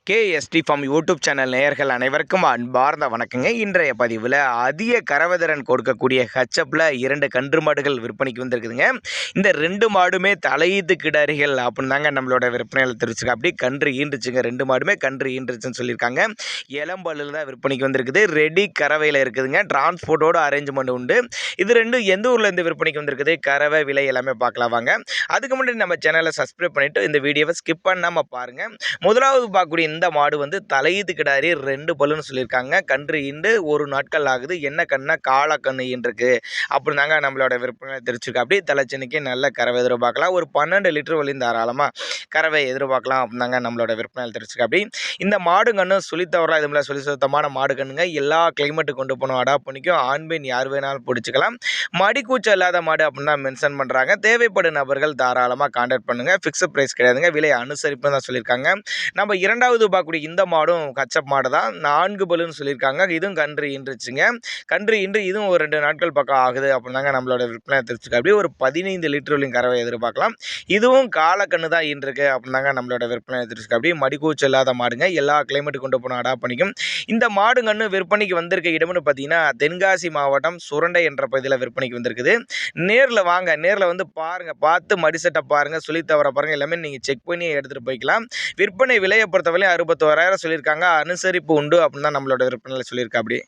KST form YouTube channel நேயர்கள் அனைவருக்கும் அன்பார்ந்த வணக்கங்க. இன்றைய பதிவில் அதிக கறவைதிறன் கொடுக்கக்கூடிய ஹச்சப்பில் 2 கன்று மாடுகள் விற்பனைக்கு வந்திருக்குதுங்க. இந்த 2 மாடுமே தலையீத்து கிடாரிகள் அப்படின்னு தாங்க நம்மளோட விற்பனையில் தெரிவிச்சிருக்கா. அப்படி கன்று ஈன்றுச்சுங்க. 2 மாடுமே கன்று ஈன்றுச்சுன்னு சொல்லியிருக்காங்க. இளம்பல்லில் தான் விற்பனைக்கு வந்திருக்குது. ரெடி கறவையில் இருக்குதுங்க. டிரான்ஸ்போர்ட்டோட அரேஞ்ச்மெண்ட் உண்டு. இது 2 எந்த ஊர்லேருந்து விற்பனைக்கு வந்திருக்குது, கறவை விலை எல்லாமே பார்க்கலாம் வாங்க. அதுக்கு முன்னாடி நம்ம சேனலை சப்ஸ்கிரைப் பண்ணிவிட்டு இந்த வீடியோவை ஸ்கிப் பண்ணாமல் பாருங்கள். முதலாவது பார்க்கக்கூடிய இந்த மாடு வந்து தலையீத்து கிடாரி 2 பல்லுன்னு சொல்லியிருக்காங்க. கன்று ஈண்டு 1 நாட்கள் ஆகுது. என்ன கண்ணா காளை கன்று ஈன்றுருக்கு அப்படின்னு தாங்க நம்மளோட விற்பனை தெரிவிச்சிருக்கா. அப்படி தலைச்சனிக்கு நல்ல கறவை எதிர்பார்க்கலாம். ஒரு 12 லிட்டர் வரையும் தாராளமாக கறவை எதிர்பார்க்கலாம் அப்படின்னு தாங்க நம்மளோட விற்பனையில் தெரிவிச்சிருக்கா. அப்படி இந்த மாடு கன்று சொல்லித்தவரலாம் இதுமில்ல, சொல்லி சுத்தமான மாடு கண்ணுங்க. எல்லா கிளைமேட்டுக்கு கொண்டு போகணும், அடாப்ட் பண்ணிக்கும். ஆண் பெண் யார் வேணாலும் பிடிச்சிக்கலாம். மடிக்கூச்சம் இல்லாத மாடு அப்படின்னு தான் மென்ஷன் பண்ணுறாங்க. தேவைப்படும் நபர்கள் தாராளமாக கான்டாக்ட் பண்ணுங்கள். ஃபிக்ஸட் ப்ரைஸ் கிடையாதுங்க, விலை அனுசரிப்பு தான் சொல்லியிருக்காங்க. நம்ம இரண்டாவது பார்க்கக்கூடிய இந்த மாடும் கச்சப் மாடு தான். 4 பல்லுன்னு சொல்லியிருக்காங்க. இதுவும் கன்று ஈன்றுச்சுங்க. கன்று ஈன்று இதுவும் ஒரு 2 நாட்கள் பக்கம் ஆகுது அப்படின்னு தாங்க நம்மளோட விற்பனை தெரிவிச்சிருக்கா. அப்படியே ஒரு 15 லிட்டர் வரையும் கறவை எதிர்பார்க்கலாம். இதுவும் காலக்கண்ணு தான் ஈன்றுருக்கு அப்படின்னு தாங்க நம்மளோட விற்பனை தெரிவிச்சிருக்கா. அப்படியே மடிக்கூச்சல் இல்லாத மாடுங்க. எல்லா கிளைமேட்டுக்கு கொண்டு போகணும், அடாப்ட் பண்ணிக்கும். இந்த மாடு கன்று விற்பனைக்கு வந்திருக்க இடம்னு பார்த்தீங்கன்னா தென்காசி மாவட்டம் சுரண்டை என்ற பகுதியில் விற்பனைக்கு வந்திருக்குது. நேரில் வாங்க, நேரில் வந்து பாருங்கள், பார்த்து மடி செட்டை பாருங்கள், சொல்லி தவற பாருங்கள், எல்லாமே நீங்கள் செக் பண்ணி எடுத்துகிட்டு போய்க்கலாம். விற்பனை விலையை பொறுத்தவரை 61,000 சொல்லியிருக்காங்க. அனுசரிப்பு உண்டு அப்படின்னு தான் நம்மளோட விற்பனையில் சொல்லியிருக்கா. அப்படி